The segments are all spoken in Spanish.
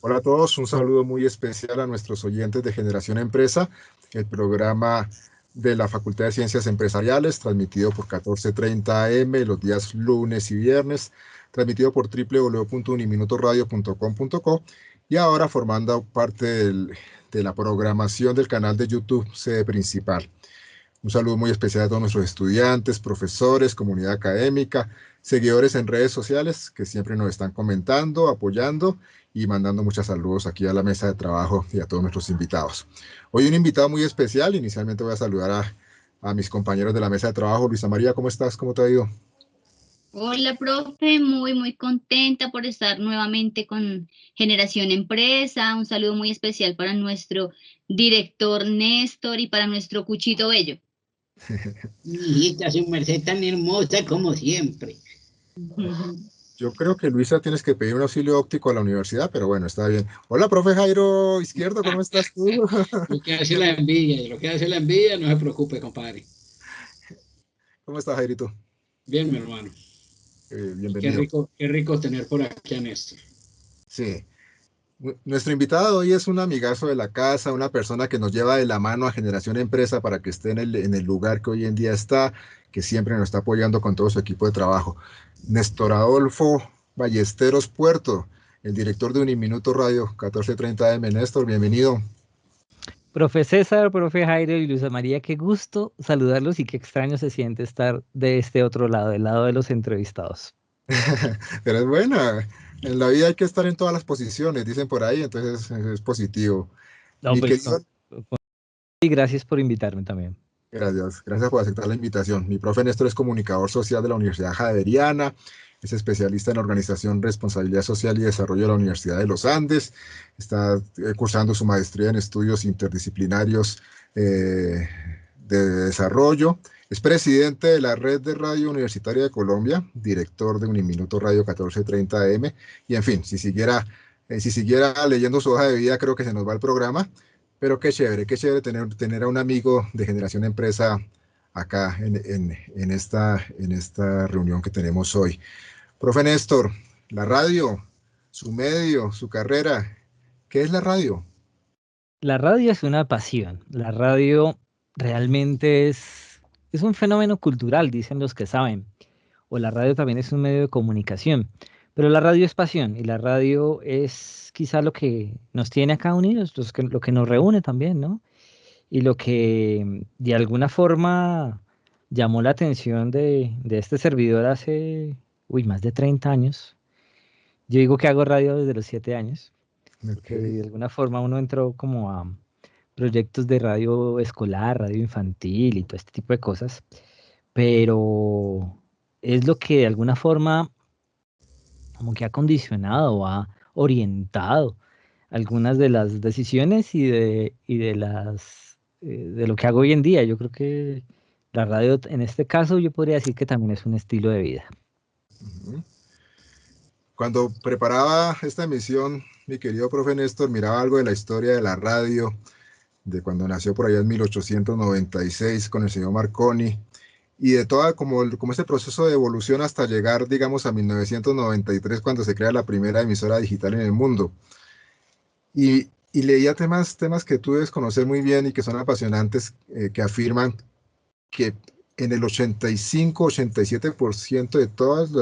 Hola a todos, un saludo muy especial a nuestros oyentes de Generación Empresa, el programa de la Facultad de Ciencias Empresariales, transmitido por 14:30 AM los días lunes y viernes, transmitido por www.uniminutoradio.com.co y ahora formando parte de la programación del canal de YouTube sede principal. Un saludo muy especial a todos nuestros estudiantes, profesores, comunidad académica, seguidores en redes sociales que siempre nos están comentando, apoyando y mandando muchos saludos aquí a la mesa de trabajo y a todos nuestros invitados. Hoy un invitado muy especial. Inicialmente voy a saludar a mis compañeros de la mesa de trabajo. Luisa María, ¿cómo estás? ¿Cómo te ha ido? Hola, profe, muy contenta por estar nuevamente con Generación Empresa. Un saludo muy especial para nuestro director Néstor y para nuestro Cuchito Bello. Hijita, su merced tan hermosa como siempre. Yo creo que Luisa tienes que pedir un auxilio óptico a la universidad, pero bueno, está bien. Hola, profe Jairo Izquierdo, ¿cómo estás tú? Lo que hace la envidia, lo que hace la envidia, no se preocupe, compadre. ¿Cómo estás, Jairito? Bien, mi hermano. Y Bienvenido. qué rico tener por aquí a Néstor. Sí. Nuestro invitado hoy es un amigazo de la casa, una persona que nos lleva de la mano a Generación Empresa para que esté en el lugar que hoy en día está, que siempre nos está apoyando con todo su equipo de trabajo. Néstor Adolfo Ballesteros Puerto, el director de Uniminuto Radio 14:30 AM. Néstor, bienvenido. Profe César, profe Jairo y Luisa María, qué gusto saludarlos y qué extraño se siente estar de este otro lado, del lado de los entrevistados. Pero es buena. En la vida hay que estar en todas las posiciones, dicen por ahí, entonces es positivo. No, Mi pues, querido, y gracias por invitarme también. gracias por aceptar la invitación. Mi profe Néstor es comunicador social de la Universidad Javeriana, es especialista en organización, responsabilidad social y desarrollo de la Universidad de los Andes, está cursando su maestría en estudios interdisciplinarios de desarrollo, es presidente de la Red de Radio Universitaria de Colombia, director de Uniminuto Radio 14:30 AM, y en fin, si siguiera leyendo su hoja de vida, creo que se nos va el programa. Pero qué chévere tener a un amigo de Generación Empresa acá en esta reunión que tenemos hoy. Profe Néstor, la radio, su medio, su carrera, ¿qué es la radio? La radio es una pasión. La radio realmente es un fenómeno cultural, dicen los que saben. O la radio también es un medio de comunicación. Pero la radio es pasión y la radio es quizá lo que nos tiene acá unidos, lo que nos reúne también, ¿no? Y lo que de alguna forma llamó la atención de este servidor hace, más de 30 años. Yo digo que hago radio desde los 7 años, Ok. porque de alguna forma uno entró como a proyectos de radio escolar, radio infantil y todo este tipo de cosas, pero es lo que de alguna forma como que ha condicionado o ha orientado algunas de las decisiones de lo que hago hoy en día. Yo creo que la radio, en este caso, yo podría decir que también es un estilo de vida. Ujú. Cuando preparaba esta emisión, mi querido profe Néstor, miraba algo de la historia de la radio, de cuando nació por allá en 1896 con el señor Marconi, y de toda como ese proceso de evolución hasta llegar, digamos, a 1993, cuando se crea la primera emisora digital en el mundo. Y leía temas que tú debes conocer muy bien y que son apasionantes, que afirman que en el 85-87% de todas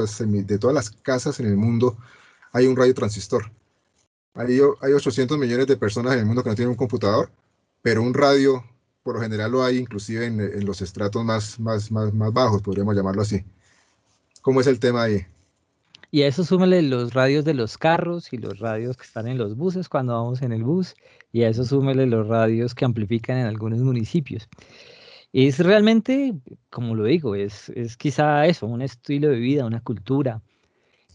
las casas en el mundo hay un radiotransistor. Hay 800 millones de personas en el mundo que no tienen un computador, pero un radio, por lo general lo hay inclusive en los estratos más bajos, podríamos llamarlo así. ¿Cómo es el tema ahí? Y a eso súmele los radios de los carros y los radios que están en los buses cuando vamos en el bus, y a eso súmele los radios que amplifican en algunos municipios. Es realmente, como lo digo, es quizá eso, un estilo de vida, una cultura,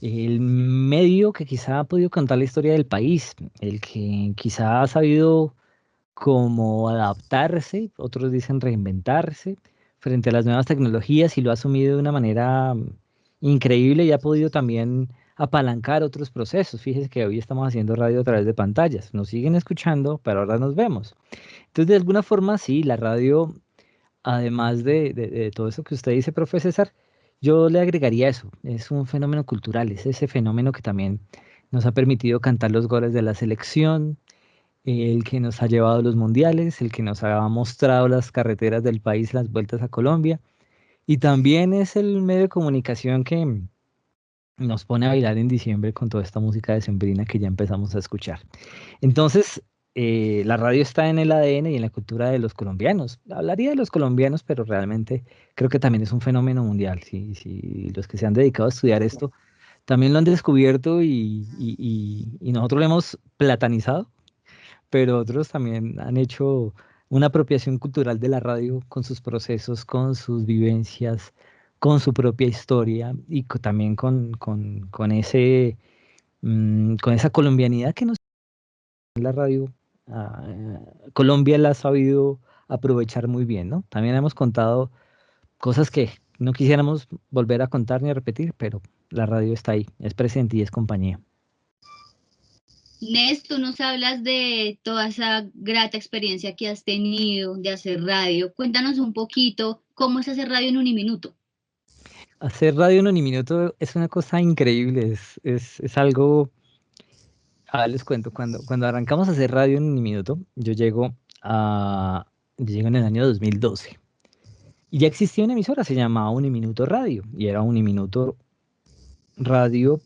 el medio que quizá ha podido contar la historia del país, el que quizá ha sabido cómo adaptarse, otros dicen reinventarse frente a las nuevas tecnologías y lo ha asumido de una manera increíble y ha podido también apalancar otros procesos. Fíjese que hoy estamos haciendo radio a través de pantallas. Nos siguen escuchando, pero ahora nos vemos. Entonces, de alguna forma, sí, la radio, además de todo eso que usted dice, profe César, yo le agregaría eso. Es un fenómeno cultural, es ese fenómeno que también nos ha permitido cantar los goles de la selección, el que nos ha llevado a los mundiales, el que nos ha mostrado las carreteras del país, las vueltas a Colombia, y también es el medio de comunicación que nos pone a bailar en diciembre con toda esta música decembrina que ya empezamos a escuchar. Entonces, la radio está en el ADN y en la cultura de los colombianos. Hablaría de los colombianos, pero realmente creo que también es un fenómeno mundial. Si los que se han dedicado a estudiar esto también lo han descubierto y nosotros lo hemos platanizado, pero otros también han hecho una apropiación cultural de la radio con sus procesos, con sus vivencias, con su propia historia y también con con esa colombianidad que nos da la radio. Colombia la ha sabido aprovechar muy bien, ¿no? También hemos contado cosas que no quisiéramos volver a contar ni a repetir, pero la radio está ahí, es presente y es compañía. Inés, tú nos hablas de toda esa grata experiencia que has tenido de hacer radio. Cuéntanos un poquito cómo es hacer radio en Uniminuto. Hacer radio en Uniminuto es una cosa increíble, es algo. Les cuento, cuando arrancamos a hacer radio en Uniminuto, yo llego en el año 2012. Y ya existía una emisora, se llamaba Uniminuto Radio, y era Uniminuto Radio.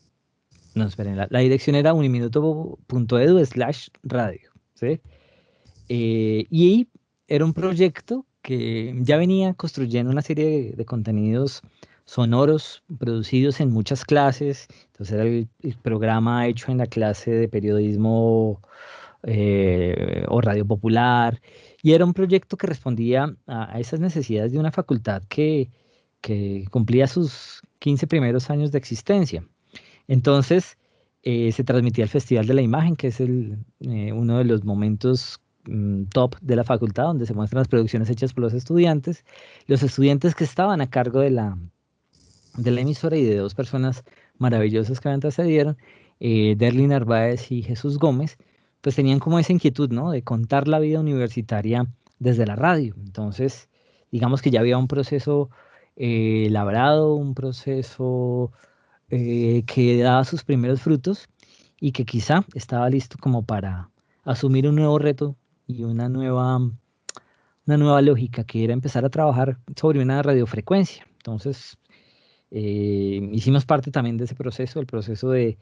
No, esperen, la dirección era uniminuto.edu/radio, ¿sí? Y era un proyecto que ya venía construyendo una serie de contenidos sonoros producidos en muchas clases. Entonces era el programa hecho en la clase de periodismo o radio popular, y era un proyecto que respondía a esas necesidades de una facultad que cumplía sus 15 primeros años de existencia. Entonces, se transmitía el Festival de la Imagen, que es uno de los momentos top de la facultad, donde se muestran las producciones hechas por los estudiantes. Los estudiantes que estaban a cargo de la emisora y de dos personas maravillosas que me antecedieron, Derly Narváez y Jesús Gómez, pues tenían como esa inquietud, ¿no?, de contar la vida universitaria desde la radio. Entonces, digamos que ya había un proceso labrado, un proceso que daba sus primeros frutos y que quizá estaba listo como para asumir un nuevo reto y una nueva lógica, que era empezar a trabajar sobre una radiofrecuencia. Entonces, hicimos parte también de ese proceso, el proceso de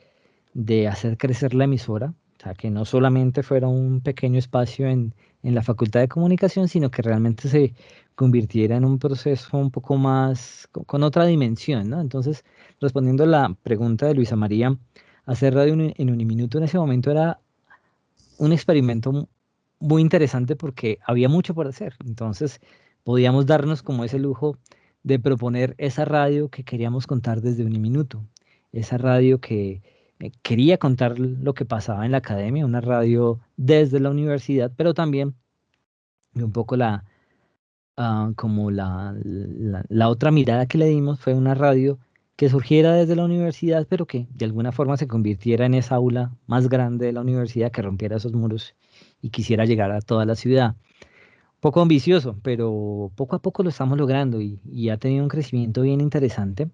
hacer crecer la emisora, o sea, que no solamente fuera un pequeño espacio en la Facultad de Comunicación, sino que realmente se convirtiera en un proceso un poco más, con otra dimensión, ¿no? Entonces, respondiendo a la pregunta de Luisa María, hacer radio en Uniminuto en ese momento era un experimento muy interesante porque había mucho por hacer. Entonces, podíamos darnos como ese lujo de proponer esa radio que queríamos contar desde Uniminuto, esa radio que quería contar lo que pasaba en la academia, una radio desde la universidad, pero también un poco como la otra mirada que le dimos fue una radio que surgiera desde la universidad, pero que de alguna forma se convirtiera en esa aula más grande de la universidad, que rompiera esos muros y quisiera llegar a toda la ciudad. Poco ambicioso, pero poco a poco lo estamos logrando y ha tenido un crecimiento bien interesante.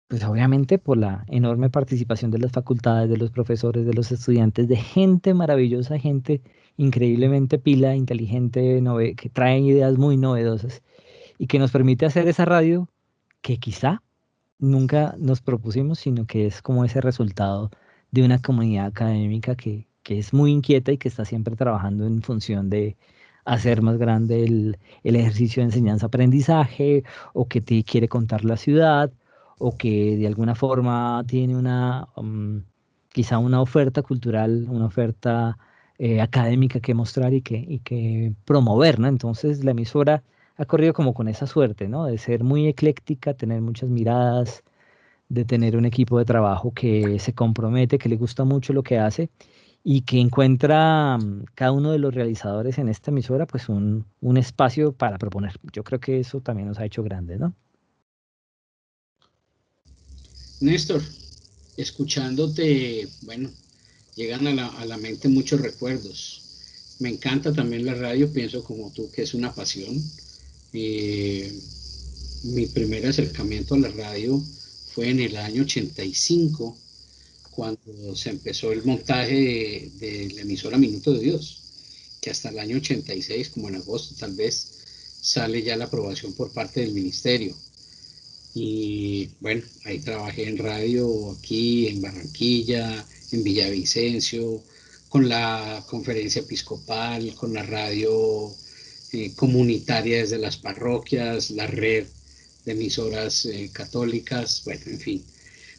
Pues obviamente por la enorme participación de las facultades, de los profesores, de los estudiantes, de gente maravillosa, gente increíblemente pila, inteligente, que trae ideas muy novedosas y que nos permite hacer esa radio que quizá nunca nos propusimos, sino que es como ese resultado de una comunidad académica que es muy inquieta y que está siempre trabajando en función de hacer más grande el ejercicio de enseñanza-aprendizaje, o que te quiere contar la ciudad, o que de alguna forma tiene quizá una oferta cultural, una oferta académica que mostrar y que promover, ¿no? Entonces la emisora ha corrido como con esa suerte, ¿no?, de ser muy ecléctica, tener muchas miradas, de tener un equipo de trabajo que se compromete, que le gusta mucho lo que hace y que encuentra cada uno de los realizadores en esta emisora pues un espacio para proponer. Yo creo que eso también nos ha hecho grandes, ¿no? Néstor, escuchándote, bueno, llegan a la mente muchos recuerdos. Me encanta también la radio, pienso como tú que es una pasión. Mi primer acercamiento a la radio fue en el año 85, cuando se empezó el montaje de la emisora Minuto de Dios, que hasta el año 86, como en agosto tal vez, sale ya la aprobación por parte del ministerio. Y bueno, ahí trabajé en radio aquí, en Barranquilla, en Villavicencio, con la conferencia episcopal, con la radio comunitaria desde las parroquias, la red de emisoras católicas, bueno, en fin.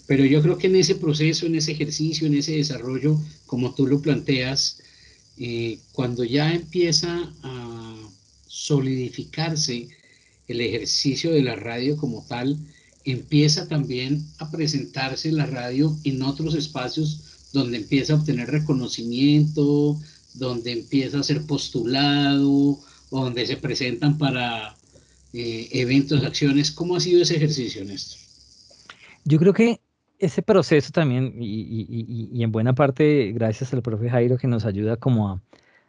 Pero yo creo que en ese proceso, en ese ejercicio, en ese desarrollo, como tú lo planteas, cuando ya empieza a solidificarse el ejercicio de la radio como tal, empieza también a presentarse la radio en otros espacios donde empieza a obtener reconocimiento, donde empieza a ser postulado, o donde se presentan para eventos, acciones. ¿Cómo ha sido ese ejercicio, Néstor? Yo creo que ese proceso también, y en buena parte gracias al profe Jairo que nos ayuda como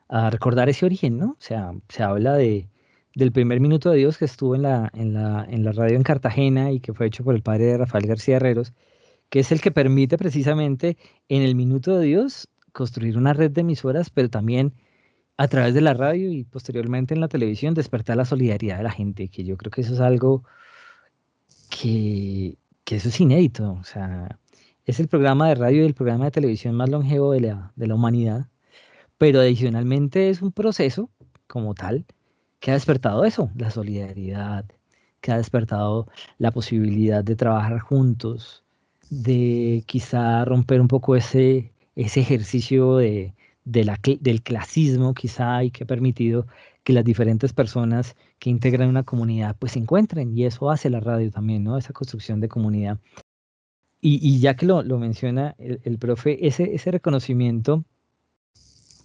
a recordar ese origen, ¿no? O sea, se habla del primer Minuto de Dios que estuvo en la radio en Cartagena y que fue hecho por el padre Rafael García Herreros, que es el que permite precisamente en el Minuto de Dios construir una red de emisoras, pero también a través de la radio y posteriormente en la televisión despertar la solidaridad de la gente, que yo creo que eso es algo que eso es inédito. O sea, es el programa de radio y el programa de televisión más longevo de la humanidad, pero adicionalmente es un proceso como tal que ha despertado eso, la solidaridad, que ha despertado la posibilidad de trabajar juntos, de quizá romper un poco ese ejercicio del clasismo quizá y que ha permitido que las diferentes personas que integran una comunidad pues se encuentren y eso hace la radio también, ¿no? Esa construcción de comunidad. Y ya que lo menciona el profe, ese reconocimiento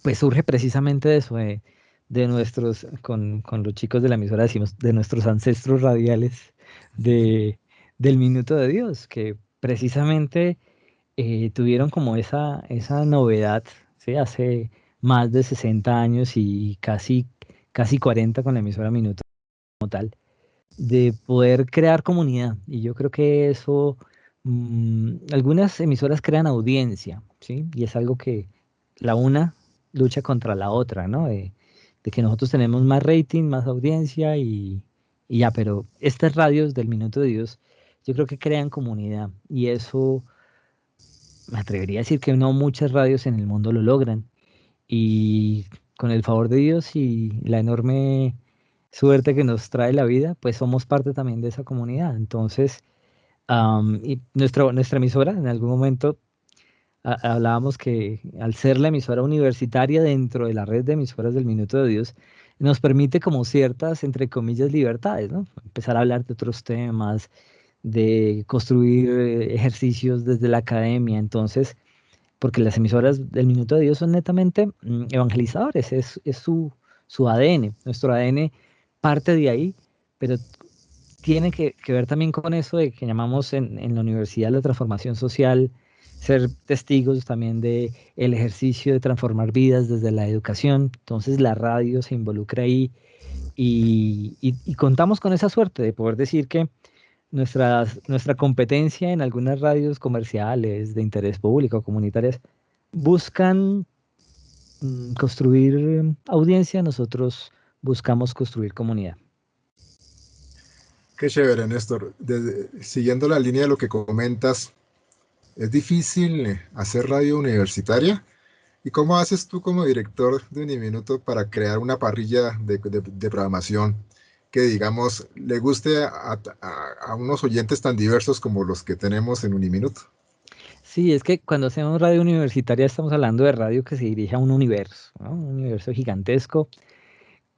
pues surge precisamente de eso, de nuestros, con los chicos de la emisora decimos, de nuestros ancestros radiales del Minuto de Dios, que precisamente tuvieron como esa novedad, ¿sí? Hace más de 60 años y casi 40 con la emisora Minuto como tal, de poder crear comunidad. Y yo creo que eso, algunas emisoras crean audiencia, ¿sí? Y es algo que la una lucha contra la otra, ¿no? De que nosotros tenemos más rating, más audiencia y ya, pero estas radios del Minuto de Dios, yo creo que crean comunidad y eso me atrevería a decir que no muchas radios en el mundo lo logran. Y con el favor de Dios y la enorme suerte que nos trae la vida, pues somos parte también de esa comunidad. Entonces, y nuestra emisora, en algún momento hablábamos que al ser la emisora universitaria dentro de la red de emisoras del Minuto de Dios, nos permite como ciertas, entre comillas, libertades, ¿no? Empezar a hablar de otros temas, de construir ejercicios desde la academia. Entonces, porque las emisoras del Minuto de Dios son netamente evangelizadores, es su ADN. Nuestro ADN parte de ahí, pero tiene que ver también con eso de que llamamos en la universidad la transformación social, ser testigos también de el ejercicio de transformar vidas desde la educación. Entonces la radio se involucra ahí y contamos con esa suerte de poder decir que nuestra competencia en algunas radios comerciales de interés público, comunitarias, buscan construir audiencia, nosotros buscamos construir comunidad. Qué chévere, Néstor. Siguiendo la línea de lo que comentas, ¿es difícil hacer radio universitaria? ¿Y cómo haces tú como director de Uniminuto para crear una parrilla de programación que, digamos, le guste a unos oyentes tan diversos como los que tenemos en Uniminuto? Sí, es que cuando hacemos radio universitaria estamos hablando de radio que se dirige a un universo, ¿no? Un universo gigantesco,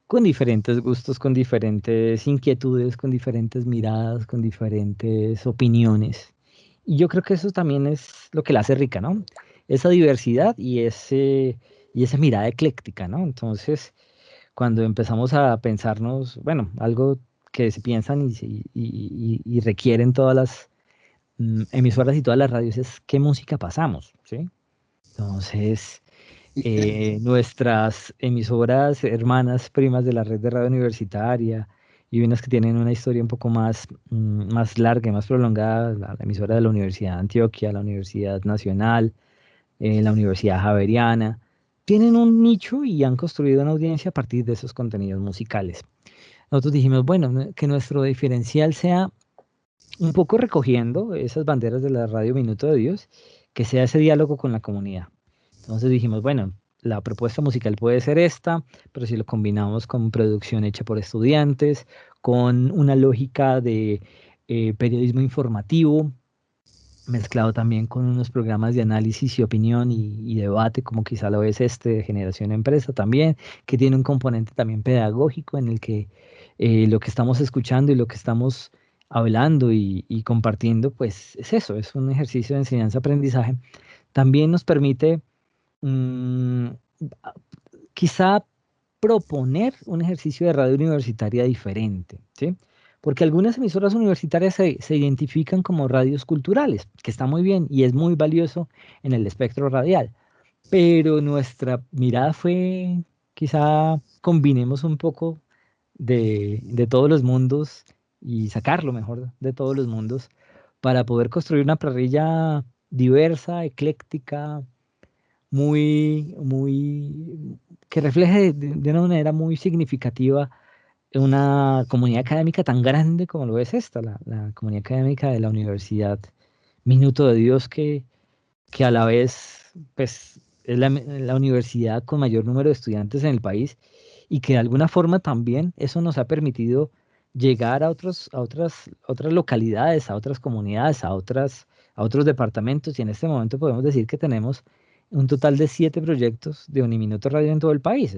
con diferentes gustos, con diferentes inquietudes, con diferentes miradas, con diferentes opiniones. Y yo creo que eso también es lo que la hace rica, ¿no? Esa diversidad y esa mirada ecléctica, ¿no? Entonces, cuando empezamos a pensarnos, bueno, algo que se piensan y requieren todas las emisoras y todas las radios es qué música pasamos, ¿sí? Entonces, nuestras emisoras hermanas, primas de la red de radio universitaria, y unas que tienen una historia un poco más, más larga y más prolongada, la emisora de la Universidad de Antioquia, la Universidad Nacional, la Universidad Javeriana, tienen un nicho y han construido una audiencia a partir de esos contenidos musicales. Nosotros dijimos, bueno, que nuestro diferencial sea un poco recogiendo esas banderas de la Radio Minuto de Dios, que sea ese diálogo con la comunidad. Entonces dijimos, bueno, la propuesta musical puede ser esta, pero si lo combinamos con producción hecha por estudiantes, con una lógica de periodismo informativo, mezclado también con unos programas de análisis y opinión y debate, como quizá lo es este de Generación Empresa también, que tiene un componente también pedagógico en el que lo que estamos escuchando y lo que estamos hablando y compartiendo, pues es eso, es un ejercicio de enseñanza-aprendizaje. También nos permite mm, quizá proponer un ejercicio de radio universitaria diferente, ¿sí? Porque algunas emisoras universitarias se identifican como radios culturales, que está muy bien y es muy valioso en el espectro radial, pero nuestra mirada fue, quizá combinemos un poco de todos los mundos y sacar lo mejor de todos los mundos para poder construir una parrilla diversa, ecléctica, que refleje de una manera muy significativa una comunidad académica tan grande como lo es esta, la comunidad académica de la Universidad Minuto de Dios, que a la vez pues, es la universidad con mayor número de estudiantes en el país y que de alguna forma también eso nos ha permitido llegar a otras localidades, a otras comunidades, a otros departamentos, y en este momento podemos decir que tenemos un total de 7 proyectos de Uniminuto Radio en todo el país.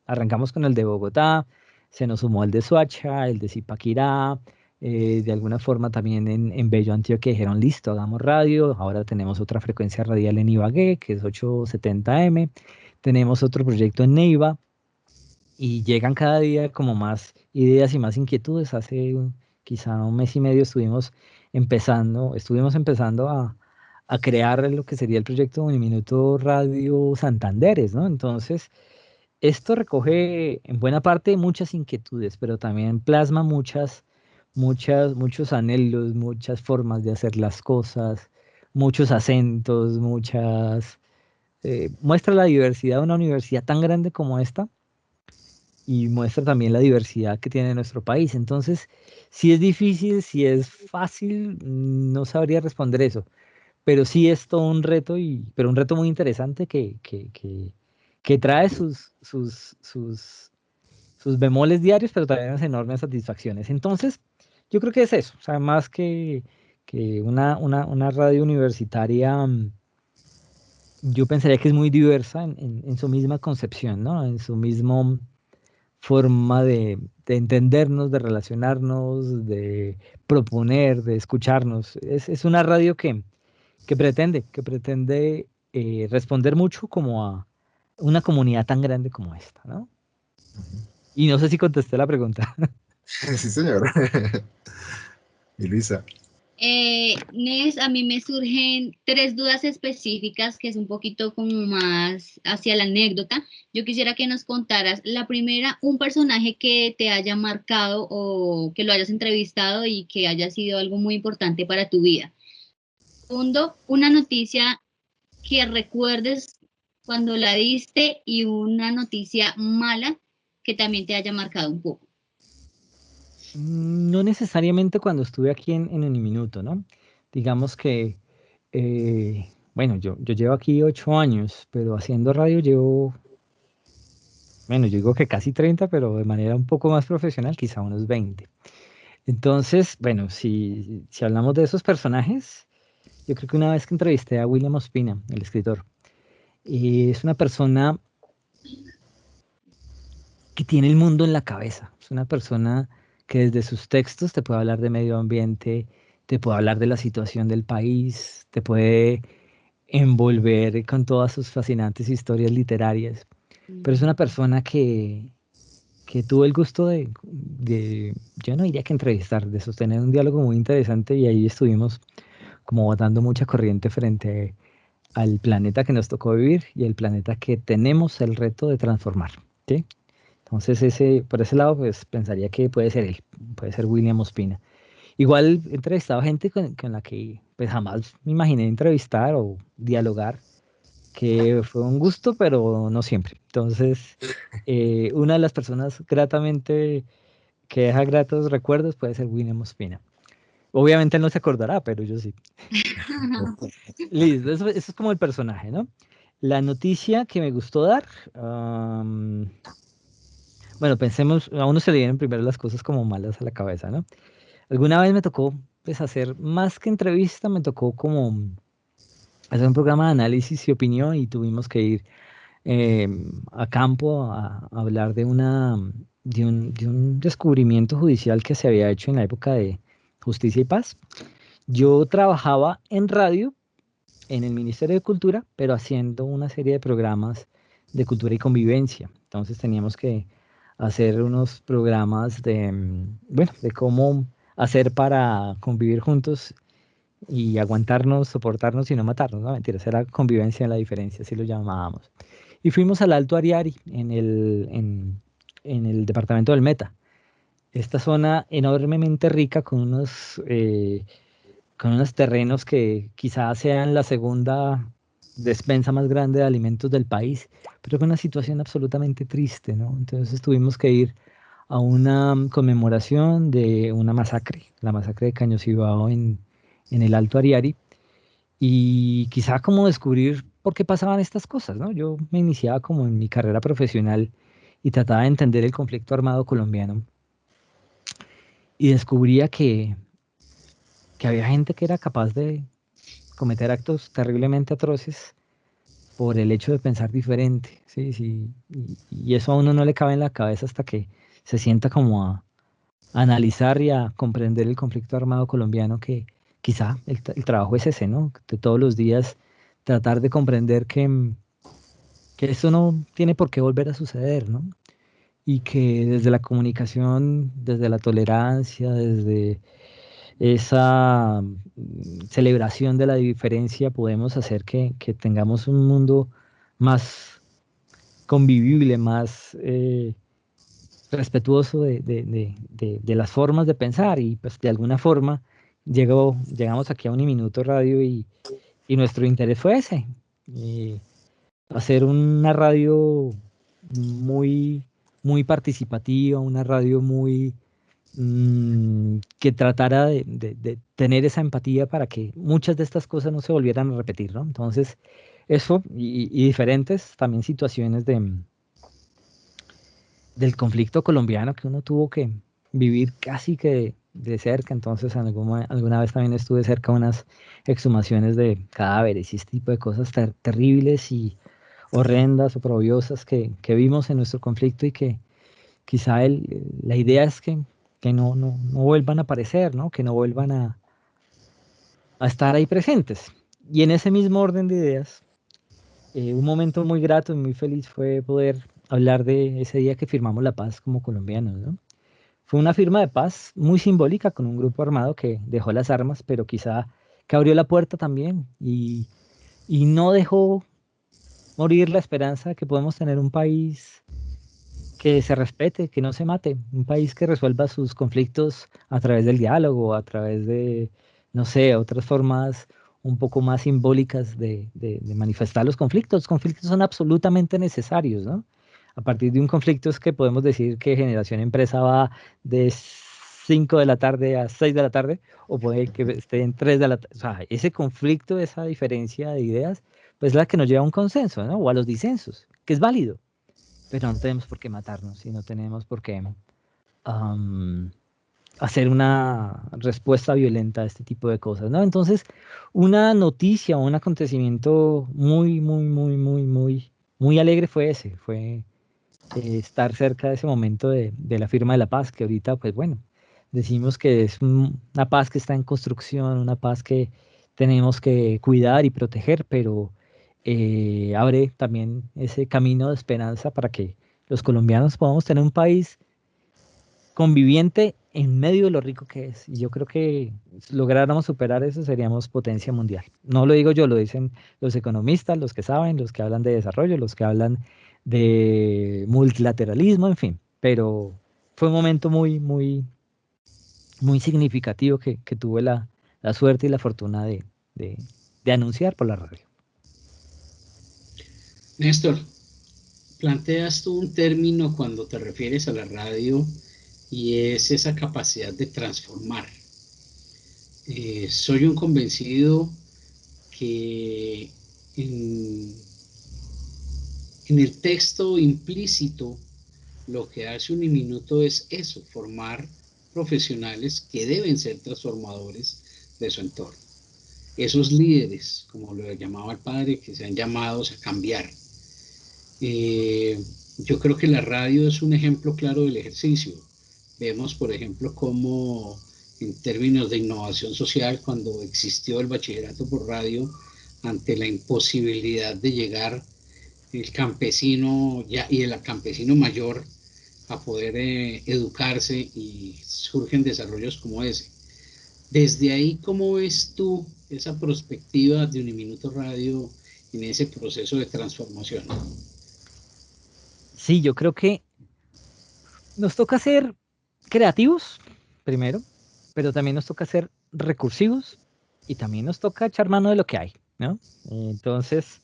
Arrancamos con el de Bogotá, se nos sumó el de Soacha, el de Zipaquirá, de alguna forma también en Bello, Antioquia, dijeron, listo, hagamos radio. Ahora tenemos otra frecuencia radial en Ibagué, que es 870M. Tenemos otro proyecto en Neiva, y llegan cada día como más ideas y más inquietudes. Hace quizá un mes y medio estuvimos empezando a crear lo que sería el proyecto Uniminuto Radio Santanderes, ¿no? Entonces, esto recoge en buena parte muchas inquietudes, pero también plasma muchos anhelos, muchas formas de hacer las cosas, muchos acentos, muestra la diversidad de una universidad tan grande como esta y muestra también la diversidad que tiene nuestro país. Entonces, si es difícil, si es fácil, no sabría responder eso, pero sí es todo un reto, pero un reto muy interesante que trae sus bemoles diarios, pero también unas enormes satisfacciones. Entonces, yo creo que es eso, o sea, más que una radio universitaria, yo pensaría que es muy diversa en su misma concepción, ¿no? En su misma forma de entendernos, de relacionarnos, de proponer, de escucharnos. Es una radio que pretende responder mucho como a una comunidad tan grande como esta, ¿no? Y no sé si contesté la pregunta. Sí, señor. Y Luisa. Nes, a mí me surgen 3 dudas específicas que es un poquito como más hacia la anécdota. Yo quisiera que nos contaras, la primera, un personaje que te haya marcado o que lo hayas entrevistado y que haya sido algo muy importante para tu vida. Segundo, una noticia que recuerdes cuando la diste y una noticia mala que también te haya marcado un poco. No necesariamente cuando estuve aquí en Uniminuto, ¿no? Digamos que, bueno, yo llevo aquí 8 años, pero haciendo radio bueno, yo digo que casi 30, pero de manera un poco más profesional, quizá unos 20. Entonces, bueno, si hablamos de esos personajes, yo creo que una vez que entrevisté a William Ospina, el escritor, es una persona que tiene el mundo en la cabeza. Es una persona que desde sus textos te puede hablar de medio ambiente, te puede hablar de la situación del país, te puede envolver con todas sus fascinantes historias literarias. Pero es una persona que tuvo el gusto yo no diría que entrevistar, de sostener un diálogo muy interesante, y ahí estuvimos como botando mucha corriente frente al planeta que nos tocó vivir y el planeta que tenemos el reto de transformar, ¿sí? Entonces, por ese lado, pues pensaría que puede ser él, puede ser William Ospina. Igual he entrevistado gente con la que pues jamás me imaginé entrevistar o dialogar, que fue un gusto, pero no siempre. Entonces, una de las personas gratamente que deja gratos recuerdos puede ser William Ospina. Obviamente él no se acordará, pero yo sí. Listo, eso es como el personaje, ¿no? La noticia que me gustó dar, bueno, pensemos, a uno se le vienen primero las cosas como malas a la cabeza, ¿no? Alguna vez me tocó, pues, hacer más que entrevista, me tocó como hacer un programa de análisis y opinión y tuvimos que ir a campo a hablar de un descubrimiento judicial que se había hecho en la época de Justicia y Paz. Yo trabajaba en radio, en el Ministerio de Cultura, pero haciendo una serie de programas de cultura y convivencia. Entonces teníamos que hacer unos programas bueno, de cómo hacer para convivir juntos y aguantarnos, soportarnos y no matarnos, no mentiras, era convivencia en la diferencia, así lo llamábamos. Y fuimos al Alto Ariari, en el departamento del Meta. Esta zona enormemente rica con unos terrenos que quizás sean la segunda despensa más grande de alimentos del país, pero con una situación absolutamente triste, ¿no? Entonces tuvimos que ir a una conmemoración de una masacre, la masacre de Caño en el Alto Ariari, y quizá como descubrir por qué pasaban estas cosas, ¿no? Yo me iniciaba como en mi carrera profesional y trataba de entender el conflicto armado colombiano y descubría que había gente que era capaz de cometer actos terriblemente atroces por el hecho de pensar diferente, ¿sí? Sí, y eso a uno no le cabe en la cabeza hasta que se sienta como a analizar y a comprender el conflicto armado colombiano, que quizá el trabajo es ese, ¿no? De todos los días tratar de comprender que esto no tiene por qué volver a suceder, ¿no? Y que desde la comunicación, desde la tolerancia, desde esa celebración de la diferencia, podemos hacer que tengamos un mundo más convivible, más respetuoso de las formas de pensar y pues de alguna forma llegamos aquí a Uniminuto Radio y nuestro interés fue ese, hacer una radio muy, muy participativa, una radio muy que tratara de tener esa empatía para que muchas de estas cosas no se volvieran a repetir, ¿no? Entonces, eso y diferentes también situaciones del conflicto colombiano que uno tuvo que vivir casi que de cerca. Entonces, alguna vez también estuve cerca de unas exhumaciones de cadáveres y este tipo de cosas terribles y horrendas, oprobiosas que vimos en nuestro conflicto y que quizá la idea es que no vuelvan a aparecer, ¿no? Que no vuelvan a estar ahí presentes. Y en ese mismo orden de ideas, un momento muy grato y muy feliz fue poder hablar de ese día que firmamos la paz como colombianos, ¿no? Fue una firma de paz muy simbólica con un grupo armado que dejó las armas, pero quizá que abrió la puerta también y no dejó morir la esperanza de que podemos tener un país que se respete, que no se mate, un país que resuelva sus conflictos a través del diálogo, a través de, no sé, otras formas un poco más simbólicas de manifestar los conflictos. Los conflictos son absolutamente necesarios, ¿no? A partir de un conflicto es que podemos decir que Generación Empresa va de 5 de la tarde a 6 de la tarde, o puede que esté en 3 de la tarde. O sea, ese conflicto, esa diferencia de ideas, pues es la que nos lleva a un consenso, ¿no? O a los disensos, que es válido. Pero no tenemos por qué matarnos y no tenemos por qué hacer una respuesta violenta a este tipo de cosas, ¿no? Entonces, una noticia o un acontecimiento muy, muy, muy, muy, muy, muy alegre fue ese, fue estar cerca de ese momento de la firma de la paz, que ahorita, pues bueno, decimos que es una paz que está en construcción, una paz que tenemos que cuidar y proteger, pero abre también ese camino de esperanza para que los colombianos podamos tener un país conviviente en medio de lo rico que es. Y yo creo que si lográramos superar eso, seríamos potencia mundial. No lo digo yo, lo dicen los economistas, los que saben, los que hablan de desarrollo, los que hablan de multilateralismo, en fin. Pero fue un momento muy, muy, muy significativo que tuve la suerte y la fortuna de anunciar por la radio. Néstor, planteas tú un término cuando te refieres a la radio y es esa capacidad de transformar. Soy un convencido que en el texto implícito lo que hace Uniminuto es eso, formar profesionales que deben ser transformadores de su entorno. Esos líderes, como lo llamaba el padre, que sean llamados a cambiar. Yo creo que la radio es un ejemplo claro del ejercicio. Vemos, por ejemplo, cómo en términos de innovación social, cuando existió el bachillerato por radio, ante la imposibilidad de llegar el campesino y el campesino mayor a poder educarse, y surgen desarrollos como ese. Desde ahí, ¿cómo ves tú esa perspectiva de Uniminuto Radio en ese proceso de transformación? Sí, yo creo que nos toca ser creativos, primero, pero también nos toca ser recursivos y también nos toca echar mano de lo que hay, ¿no? Entonces,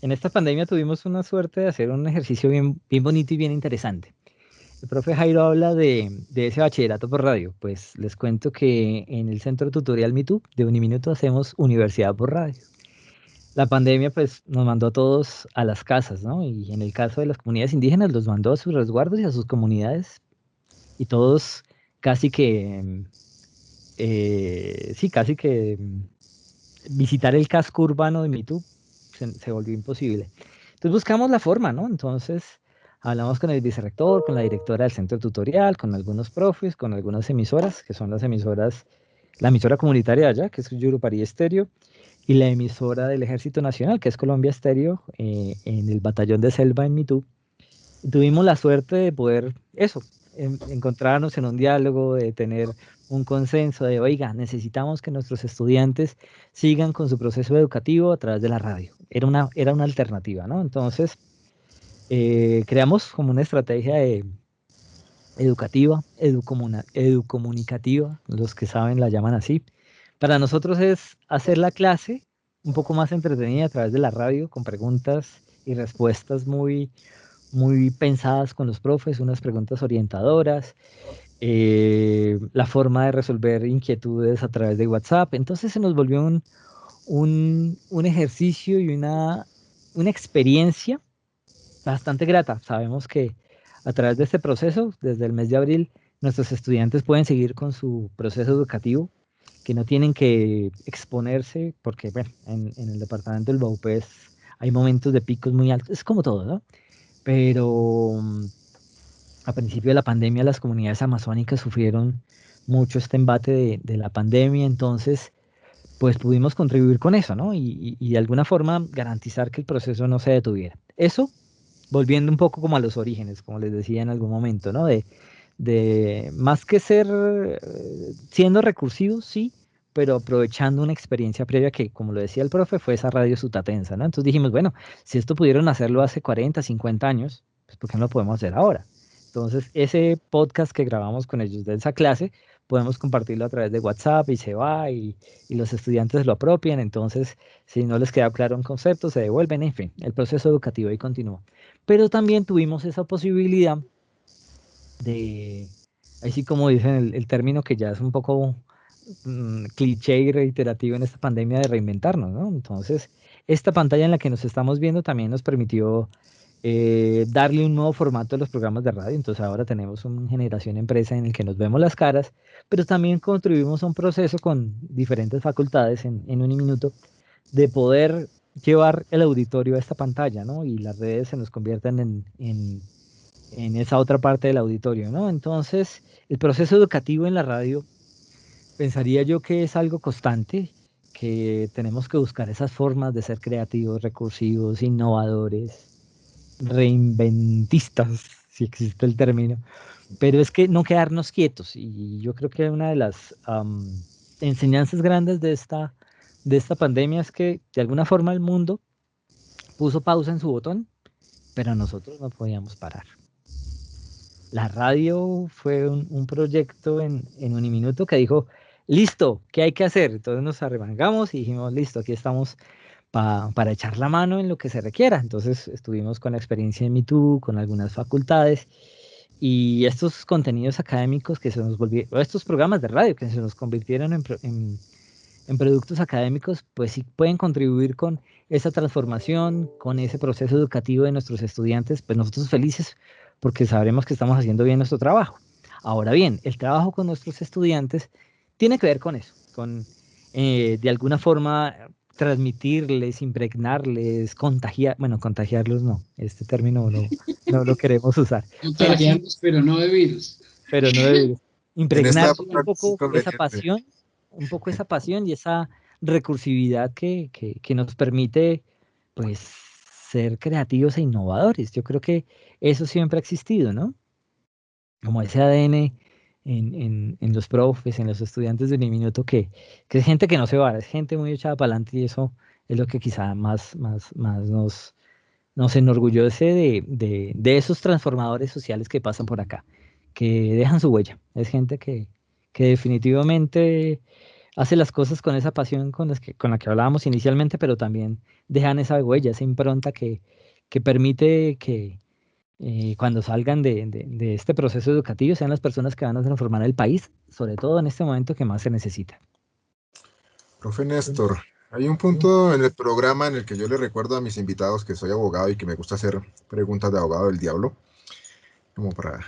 en esta pandemia tuvimos una suerte de hacer un ejercicio bien, bien bonito y bien interesante. El profe Jairo habla de ese bachillerato por radio. Pues les cuento que en el Centro Tutorial MeToo de Uniminuto hacemos universidad por radio. La pandemia pues nos mandó a todos a las casas, ¿no? Y en el caso de las comunidades indígenas los mandó a sus resguardos y a sus comunidades. Y todos casi que, casi que visitar el casco urbano de MeToo se volvió imposible. Entonces buscamos la forma, ¿no? Entonces hablamos con el vicerrector, con la directora del centro tutorial, con algunos profes, con algunas emisoras, que son las emisoras, la emisora comunitaria allá, que es Yurupari Estéreo, y la emisora del Ejército Nacional, que es Colombia Estéreo, en el batallón de Selva en MeToo. Tuvimos la suerte de poder, encontrarnos en un diálogo, de tener un consenso de, oiga, necesitamos que nuestros estudiantes sigan con su proceso educativo a través de la radio. Era una alternativa, ¿no? Entonces, creamos como una estrategia educativa, educomunicativa, los que saben la llaman así. Para nosotros es hacer la clase un poco más entretenida a través de la radio, con preguntas y respuestas muy, muy pensadas con los profes, unas preguntas orientadoras, la forma de resolver inquietudes a través de WhatsApp. Entonces se nos volvió un ejercicio y una experiencia bastante grata. Sabemos que a través de este proceso, desde el mes de abril, nuestros estudiantes pueden seguir con su proceso educativo, que no tienen que exponerse, porque bueno, en el departamento del Baupés hay momentos de picos muy altos, es como todo, ¿no? Pero a principio de la pandemia las comunidades amazónicas sufrieron mucho este embate de la pandemia, entonces pues pudimos contribuir con eso, ¿no? Y de alguna forma garantizar que el proceso no se detuviera. Eso, volviendo un poco como a los orígenes, como les decía en algún momento, ¿no? De más que ser, siendo recursivos, sí, pero aprovechando una experiencia previa que, como lo decía el profe, fue esa radio sutatensa, ¿no? Entonces dijimos, bueno, si esto pudieron hacerlo hace 40, 50 años, pues ¿por qué no lo podemos hacer ahora? Entonces, ese podcast que grabamos con ellos de esa clase, podemos compartirlo a través de WhatsApp y se va y los estudiantes lo apropian. Entonces, si no les queda claro un concepto, se devuelven, en fin, el proceso educativo ahí continúa. Pero también tuvimos esa posibilidad de, así como dicen el término que ya es un poco cliché y reiterativo en esta pandemia, de reinventarnos, ¿no? Entonces, esta pantalla en la que nos estamos viendo también nos permitió darle un nuevo formato a los programas de radio. Entonces ahora tenemos una Generación Empresa en el que nos vemos las caras, pero también contribuimos a un proceso con diferentes facultades en Uniminuto de poder llevar el auditorio a esta pantalla, ¿no? Y las redes se nos convierten en esa otra parte del auditorio, ¿no? Entonces, el proceso educativo en la radio, pensaría yo que es algo constante, que tenemos que buscar esas formas de ser creativos, recursivos, innovadores, reinventistas, si existe el término, pero es que no quedarnos quietos. Y yo creo que una de las enseñanzas grandes de esta pandemia es que de alguna forma el mundo puso pausa en su botón, pero nosotros no podíamos parar. La radio fue un proyecto en Uniminuto que dijo, listo, ¿qué hay que hacer? Entonces nos arremangamos y dijimos, listo, aquí estamos para echar la mano en lo que se requiera. Entonces estuvimos con la experiencia en MeToo, con algunas facultades, y estos contenidos académicos que se nos volvieron, estos programas de radio que se nos convirtieron en productos académicos, pues sí pueden contribuir con esa transformación, con ese proceso educativo de nuestros estudiantes, pues nosotros felices porque sabremos que estamos haciendo bien nuestro trabajo. Ahora bien, el trabajo con nuestros estudiantes tiene que ver con eso, con de alguna forma transmitirles, impregnarles, contagiarlos no, este término no lo queremos usar. Contagiarlos, pero no de virus. Pero no de virus. Impregnarles un poco esa pasión y esa recursividad que nos permite, pues, ser creativos e innovadores. Yo creo que eso siempre ha existido, ¿no? Como ese ADN en los profes, en los estudiantes de Uniminuto, que es gente que no se va, es gente muy echada para adelante, y eso es lo que quizá más nos enorgullece de esos transformadores sociales que pasan por acá, que dejan su huella. Es gente que definitivamente hace las cosas con esa pasión con la que hablábamos inicialmente, pero también dejan esa huella, esa impronta que permite que cuando salgan de este proceso educativo sean las personas que van a transformar el país, sobre todo en este momento que más se necesita. Profe Néstor, hay un punto en el programa en el que yo le recuerdo a mis invitados que soy abogado y que me gusta hacer preguntas de abogado del diablo, como para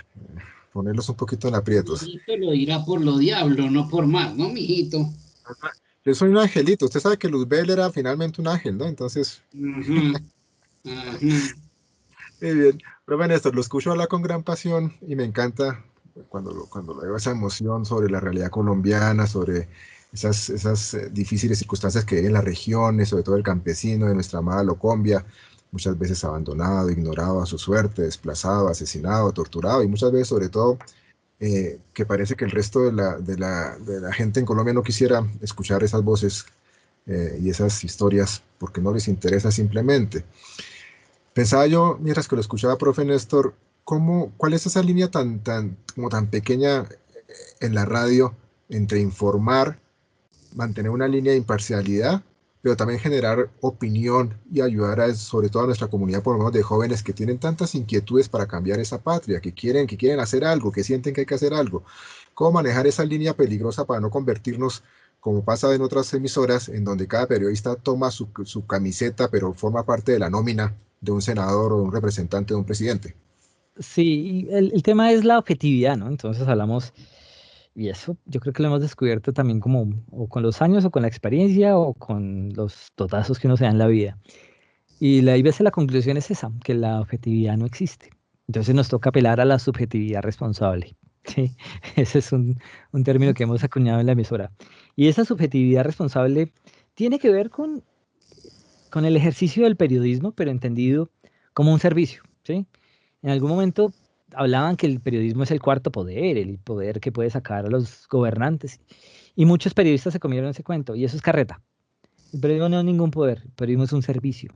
ponerlos un poquito en aprietos. Mijito lo dirá por lo diablo, no por más, ¿no, mijito? Yo soy un angelito. Usted sabe que Luzbel era finalmente un ángel, ¿no? Entonces... Muy bien. Profe Néstor, lo escucho hablar con gran pasión y me encanta cuando veo esa emoción sobre la realidad colombiana, sobre esas difíciles circunstancias que hay en las regiones, sobre todo el campesino de nuestra amada Locombia, muchas veces abandonado, ignorado a su suerte, desplazado, asesinado, torturado, y muchas veces, sobre todo, que parece que el resto de la gente en Colombia no quisiera escuchar esas voces y esas historias porque no les interesa simplemente. Pensaba yo, mientras que lo escuchaba, profe Néstor, ¿cuál es esa línea tan pequeña en la radio entre informar, mantener una línea de imparcialidad, pero también generar opinión y ayudar sobre todo a nuestra comunidad, por lo menos de jóvenes que tienen tantas inquietudes para cambiar esa patria, que quieren hacer algo, que sienten que hay que hacer algo? ¿Cómo manejar esa línea peligrosa para no convertirnos, como pasa en otras emisoras, en donde cada periodista toma su camiseta, pero forma parte de la nómina de un senador o de un representante de un presidente? Sí, el tema es la objetividad, ¿no? Entonces hablamos, y eso yo creo que lo hemos descubierto también como o con los años o con la experiencia o con los totazos que uno se da en la vida. Y hay veces la conclusión es esa, que la objetividad no existe. Entonces nos toca apelar a la subjetividad responsable. Sí, ese es un término que hemos acuñado en la emisora. Y esa subjetividad responsable tiene que ver con el ejercicio del periodismo, pero entendido como un servicio, ¿sí? En algún momento hablaban que el periodismo es el cuarto poder, el poder que puede sacar a los gobernantes. Y muchos periodistas se comieron ese cuento, y eso es carreta. El periodismo no es ningún poder, el periodismo es un servicio.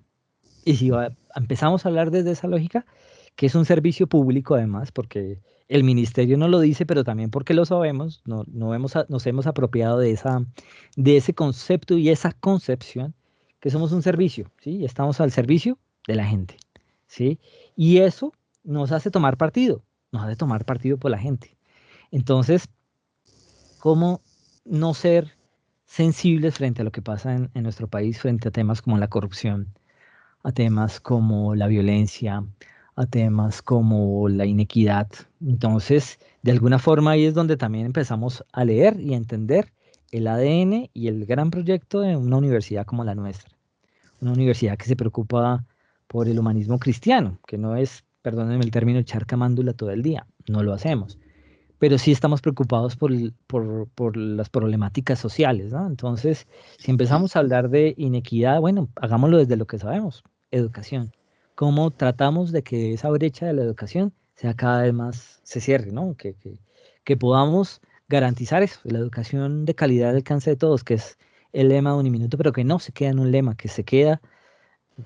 Y si empezamos a hablar desde esa lógica, que es un servicio público además, porque el ministerio no lo dice, pero también porque lo sabemos, nos hemos apropiado de ese concepto y esa concepción, que somos un servicio, ¿sí? Estamos al servicio de la gente, ¿sí? Y eso nos hace tomar partido por la gente. Entonces, ¿cómo no ser sensibles frente a lo que pasa en nuestro país, frente a temas como la corrupción, a temas como la violencia, a temas como la inequidad? Entonces, de alguna forma ahí es donde también empezamos a leer y a entender el ADN y el gran proyecto de una universidad como la nuestra. Una universidad que se preocupa por el humanismo cristiano, que no es, perdónenme el término, echar camándula todo el día, no lo hacemos, pero sí estamos preocupados por las problemáticas sociales, ¿no? Entonces, si empezamos a hablar de inequidad, bueno, hagámoslo desde lo que sabemos, educación. ¿Cómo tratamos de que esa brecha de la educación sea cada vez más, se cierre, ¿no? Que podamos garantizar eso, la educación de calidad al alcance de todos, que es el lema de Uniminuto, pero que no se queda en un lema, que se queda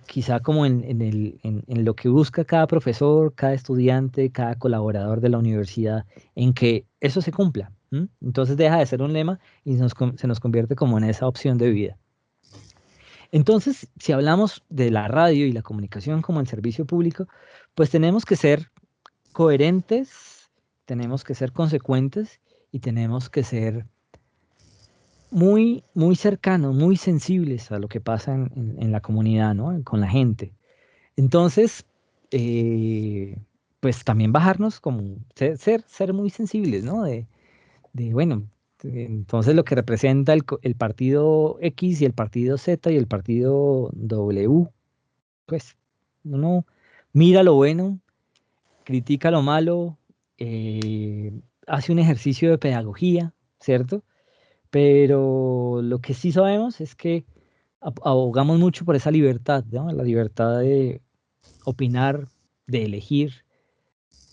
quizá como en lo que busca cada profesor, cada estudiante, cada colaborador de la universidad, en que eso se cumpla. Entonces deja de ser un lema y se nos convierte como en esa opción de vida. Entonces, si hablamos de la radio y la comunicación como el servicio público, pues tenemos que ser coherentes, tenemos que ser consecuentes y tenemos que ser muy, muy cercanos, muy sensibles a lo que pasa en la comunidad, ¿no? Con la gente. Entonces, pues también bajarnos como ser muy sensibles, ¿no? Bueno, entonces lo que representa el partido X y el partido Z y el partido W, pues uno mira lo bueno, critica lo malo, hace un ejercicio de pedagogía, ¿cierto? Pero lo que sí sabemos es que abogamos mucho por esa libertad, ¿no? La libertad de opinar, de elegir,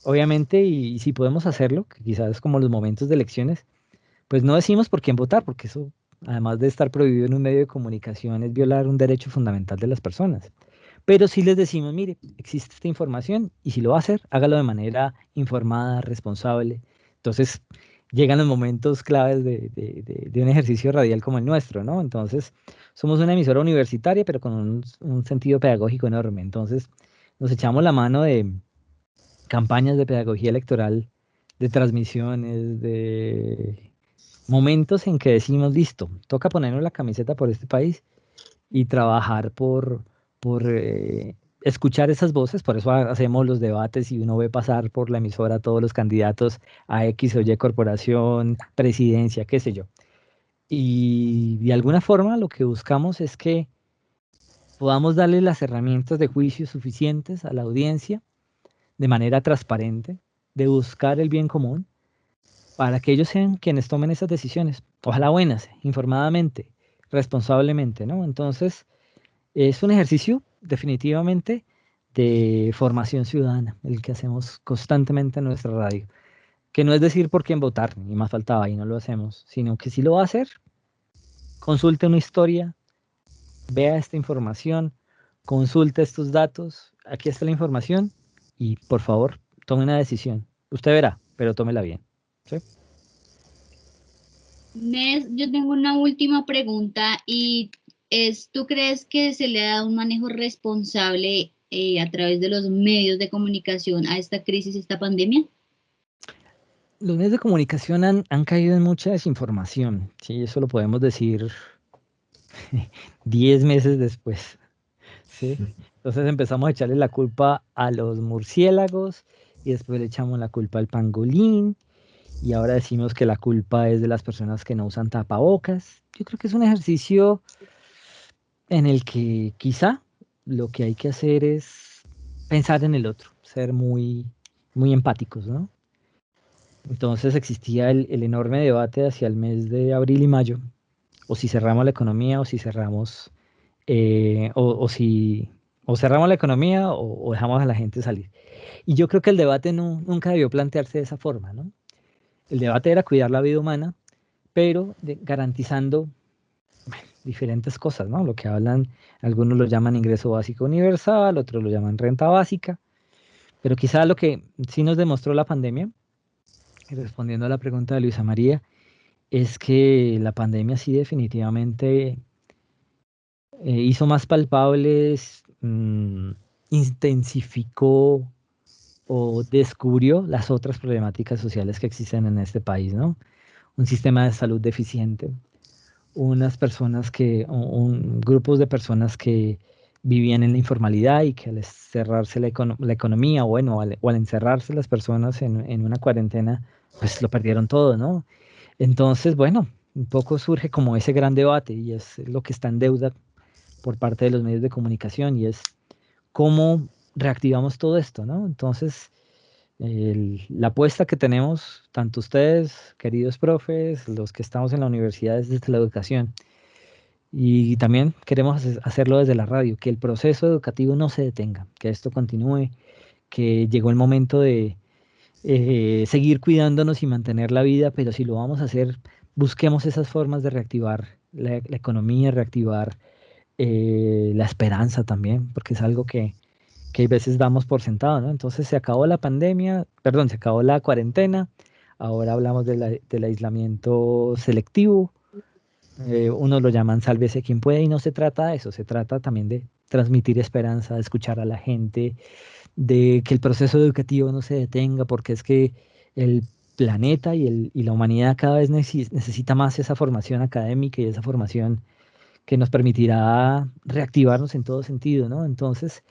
obviamente, y si podemos hacerlo, que quizás es como los momentos de elecciones, pues no decimos por quién votar, porque eso, además de estar prohibido en un medio de comunicación, es violar un derecho fundamental de las personas. Pero sí les decimos, mire, existe esta información y si lo va a hacer, hágalo de manera informada, responsable. Entonces, llegan los momentos claves de un ejercicio radial como el nuestro, ¿no? Entonces, somos una emisora universitaria, pero con un sentido pedagógico enorme. Entonces, nos echamos la mano de campañas de pedagogía electoral, de transmisiones, de momentos en que decimos, listo, toca ponernos la camiseta por este país y trabajar por escuchar esas voces, por eso hacemos los debates y uno ve pasar por la emisora a todos los candidatos a X o Y corporación, presidencia, qué sé yo. Y de alguna forma lo que buscamos es que podamos darle las herramientas de juicio suficientes a la audiencia de manera transparente, de buscar el bien común, para que ellos sean quienes tomen esas decisiones. Ojalá buenas, informadamente, responsablemente, ¿no? Entonces, es un ejercicio definitivamente de formación ciudadana, el que hacemos constantemente en nuestra radio, que no es decir por quién votar, ni más faltaba, y no lo hacemos, sino que si lo va a hacer, consulte una historia, vea esta información, consulte estos datos, aquí está la información, y por favor, tome una decisión. Usted verá, pero tómela bien. ¿Sí? Nes, yo tengo una última pregunta y ¿tú crees que se le ha dado un manejo responsable a través de los medios de comunicación a esta crisis, esta pandemia? Los medios de comunicación han caído en mucha desinformación, ¿sí? Eso lo podemos decir 10 meses después, ¿sí? Entonces empezamos a echarle la culpa a los murciélagos y después le echamos la culpa al pangolín y ahora decimos que la culpa es de las personas que no usan tapabocas. Yo creo que es un ejercicio en el que quizá lo que hay que hacer es pensar en el otro, ser muy, muy empáticos, ¿no? Entonces existía el enorme debate hacia el mes de abril y mayo, o si cerramos la economía, o si cerramos, o si o cerramos la economía o dejamos a la gente salir. Y yo creo que el debate nunca debió plantearse de esa forma, ¿no? El debate era cuidar la vida humana, pero garantizando diferentes cosas, ¿no? Lo que hablan, algunos lo llaman ingreso básico universal, otros lo llaman renta básica, pero quizá lo que sí nos demostró la pandemia, y respondiendo a la pregunta de Luisa María, es que la pandemia sí definitivamente hizo más palpables, intensificó o descubrió las otras problemáticas sociales que existen en este país, ¿no? Un sistema de salud deficiente, unas personas grupos de personas que vivían en la informalidad y que al cerrarse la economía, bueno, o al encerrarse las personas en una cuarentena, pues lo perdieron todo, ¿no? Entonces, bueno, un poco surge como ese gran debate y es lo que está en deuda por parte de los medios de comunicación y es cómo reactivamos todo esto, ¿no? Entonces, la apuesta que tenemos, tanto ustedes, queridos profes, los que estamos en la universidad, es desde la educación. Y también queremos hacerlo desde la radio, que el proceso educativo no se detenga, que esto continúe, que llegó el momento de seguir cuidándonos y mantener la vida, pero si lo vamos a hacer, busquemos esas formas de reactivar la economía, reactivar la esperanza también, porque es algo que a veces damos por sentado, ¿no? Entonces se acabó la pandemia, perdón, se acabó la cuarentena, ahora hablamos del aislamiento selectivo, unos lo llaman sálvese quien puede y no se trata de eso, se trata también de transmitir esperanza, de escuchar a la gente, de que el proceso educativo no se detenga, porque es que el planeta y la humanidad cada vez necesita más esa formación académica y esa formación que nos permitirá reactivarnos en todo sentido, ¿no? Entonces,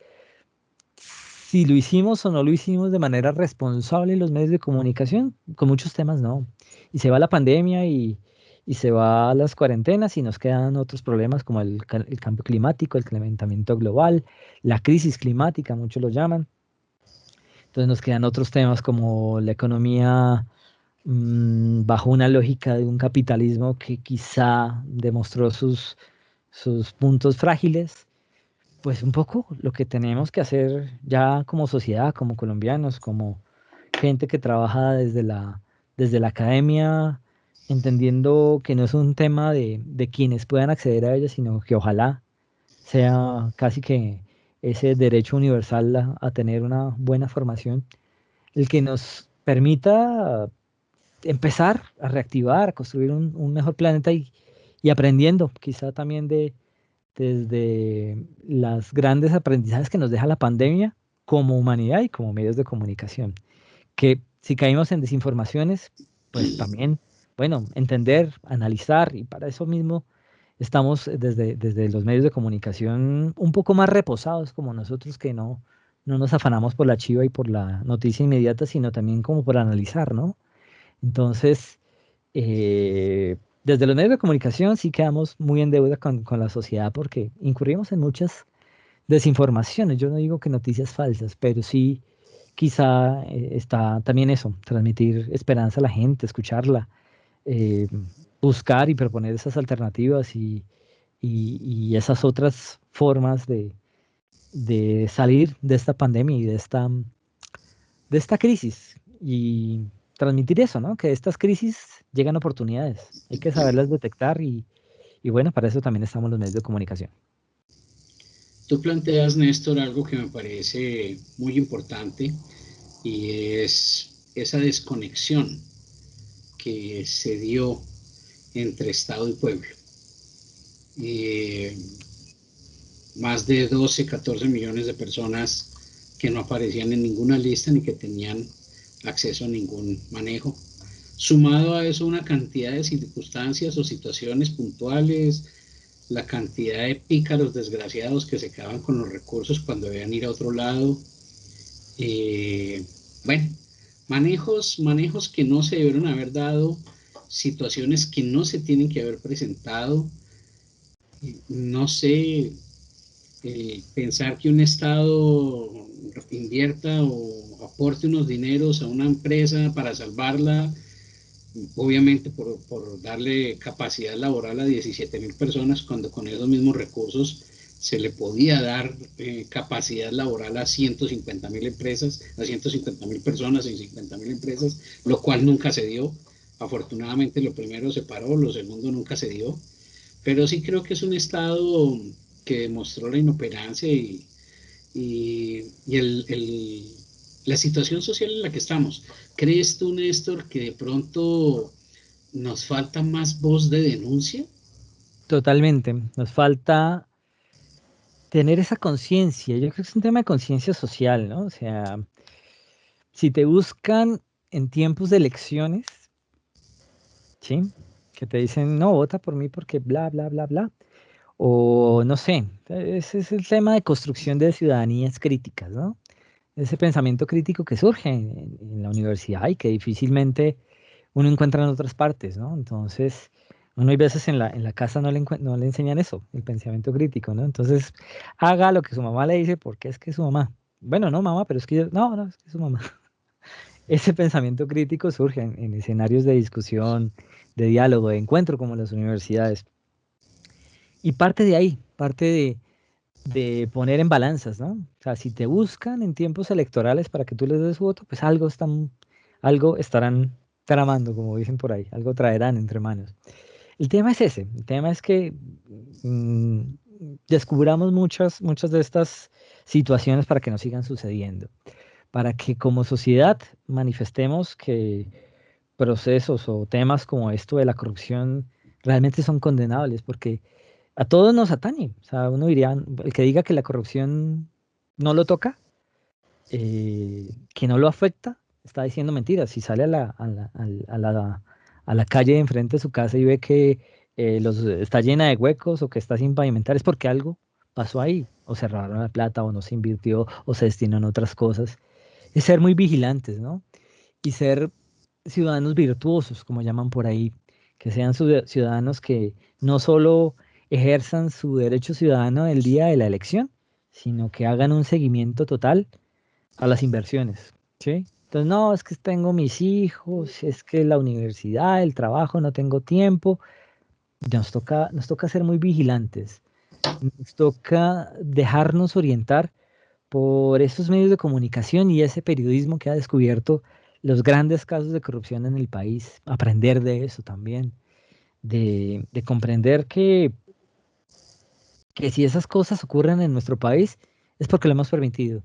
si lo hicimos o no lo hicimos de manera responsable en los medios de comunicación, con muchos temas no. Y se va la pandemia y se va las cuarentenas y nos quedan otros problemas como el cambio climático, el calentamiento global, la crisis climática, muchos lo llaman. Entonces nos quedan otros temas como la economía bajo una lógica de un capitalismo que quizá demostró sus puntos frágiles. Pues un poco lo que tenemos que hacer ya como sociedad, como colombianos, como gente que trabaja desde la academia, entendiendo que no es un tema de quienes puedan acceder a ella, sino que ojalá sea casi que ese derecho universal a tener una buena formación, el que nos permita empezar a reactivar, a construir un mejor planeta y aprendiendo quizá también desde las grandes aprendizajes que nos deja la pandemia como humanidad y como medios de comunicación. Que si caímos en desinformaciones, pues también, bueno, entender, analizar y para eso mismo estamos desde los medios de comunicación un poco más reposados como nosotros que no nos afanamos por la chiva y por la noticia inmediata, sino también como por analizar, ¿no? Entonces, desde los medios de comunicación sí quedamos muy en deuda con la sociedad porque incurrimos en muchas desinformaciones. Yo no digo que noticias falsas, pero sí quizá está también eso, transmitir esperanza a la gente, escucharla, eh, buscar y proponer esas alternativas y esas otras formas de salir de esta pandemia y de esta crisis y transmitir eso, ¿no? Que de estas crisis llegan oportunidades. Hay que saberlas detectar y bueno, para eso también estamos los medios de comunicación. Tú planteas, Néstor, algo que me parece muy importante y es esa desconexión que se dio entre Estado y pueblo. Más de 12, 14 millones de personas que no aparecían en ninguna lista ni que tenían acceso a ningún manejo. Sumado a eso una cantidad de circunstancias o situaciones puntuales, la cantidad de pícaros desgraciados que se quedaban con los recursos cuando debían ir a otro lado. Bueno, manejos que no se debieron haber dado, situaciones que no se tienen que haber presentado. No sé, pensar que un Estado invierta o aporte unos dineros a una empresa para salvarla, obviamente por darle capacidad laboral a 17.000 personas, cuando con esos mismos recursos se le podía dar capacidad laboral a 150.000 empresas, a 150.000 personas en 50.000 empresas, lo cual nunca se dio. Afortunadamente lo primero se paró, lo segundo nunca se dio, pero sí creo que es un Estado que demostró la inoperancia y la situación social en la que estamos. ¿Crees tú, Néstor, que de pronto nos falta más voz de denuncia? Totalmente. Nos falta tener esa conciencia. Yo creo que es un tema de conciencia social, ¿no? O sea, si te buscan en tiempos de elecciones, ¿sí? Que te dicen, no, vota por mí porque bla, bla, bla, bla. O no sé, ese es el tema de construcción de ciudadanías críticas, ¿no? Ese pensamiento crítico que surge en la universidad y que difícilmente uno encuentra en otras partes, ¿no? Entonces, uno hay veces en la casa no le enseñan eso, el pensamiento crítico, ¿no? Entonces, haga lo que su mamá le dice porque es que es su mamá. Bueno, no, mamá, pero es que no, es que es su mamá. Ese pensamiento crítico surge en escenarios de discusión, de diálogo, de encuentro como las universidades. Y parte de ahí, parte de poner en balanzas, ¿no? O sea, si te buscan en tiempos electorales para que tú les des voto, pues algo están algo estarán tramando, como dicen por ahí, algo traerán entre manos. El tema es ese, el tema es que mm, descubramos muchas de estas situaciones para que no sigan sucediendo, para que como sociedad manifestemos que procesos o temas como esto de la corrupción realmente son condenables, porque a todos nos atañe. O sea, uno diría, el que diga que la corrupción no lo toca, que no lo afecta, está diciendo mentiras. Si sale a la calle de enfrente de su casa y ve que está llena de huecos o que está sin pavimentar, es porque algo pasó ahí, o se robaron la plata, o no se invirtió, o se destinó en otras cosas. Es ser muy vigilantes, ¿no? Y ser ciudadanos virtuosos, como llaman por ahí, que sean ciudadanos que no solo ejerzan su derecho ciudadano el día de la elección, sino que hagan un seguimiento total a las inversiones, ¿sí? Entonces, no, es que tengo mis hijos, es que la universidad, el trabajo, no tengo tiempo. Nos toca ser muy vigilantes, nos toca dejarnos orientar por esos medios de comunicación y ese periodismo que ha descubierto los grandes casos de corrupción en el país, aprender de eso también, de comprender que si esas cosas ocurren en nuestro país es porque lo hemos permitido.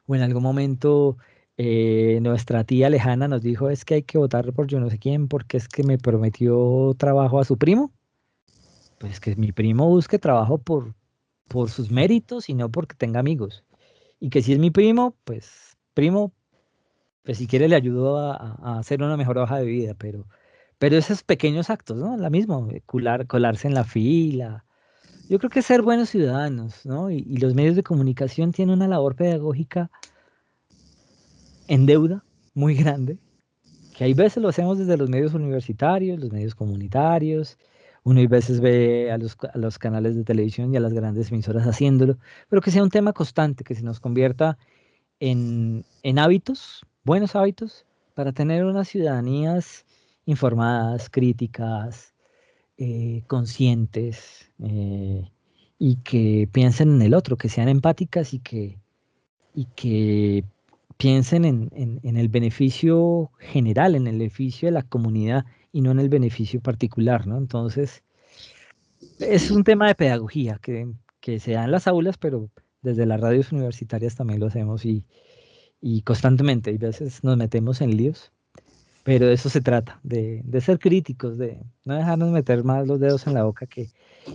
O en algún momento nuestra tía lejana nos dijo es que hay que votar por yo no sé quién porque es que me prometió trabajo a su primo. Pues que mi primo busque trabajo por sus méritos y no porque tenga amigos. Y que si es mi primo, pues primo, pues si quiere le ayudo a hacer una mejor hoja de vida, pero esos pequeños actos, ¿no? La misma, colarse en la fila. Yo creo que ser buenos ciudadanos, ¿no? Y los medios de comunicación tienen una labor pedagógica en deuda muy grande, que hay veces lo hacemos desde los medios universitarios, los medios comunitarios, uno hay veces ve a los canales de televisión y a las grandes emisoras haciéndolo, pero que sea un tema constante, que se nos convierta en hábitos, buenos hábitos, para tener unas ciudadanías informadas, críticas, conscientes, y que piensen en el otro, que sean empáticas y que piensen en el beneficio general, en el beneficio de la comunidad y no en el beneficio particular, ¿no? Entonces, es un tema de pedagogía que se da en las aulas, pero desde las radios universitarias también lo hacemos y constantemente, y veces nos metemos en líos, pero de eso se trata, de ser críticos, de no dejarnos meter más los dedos en la boca que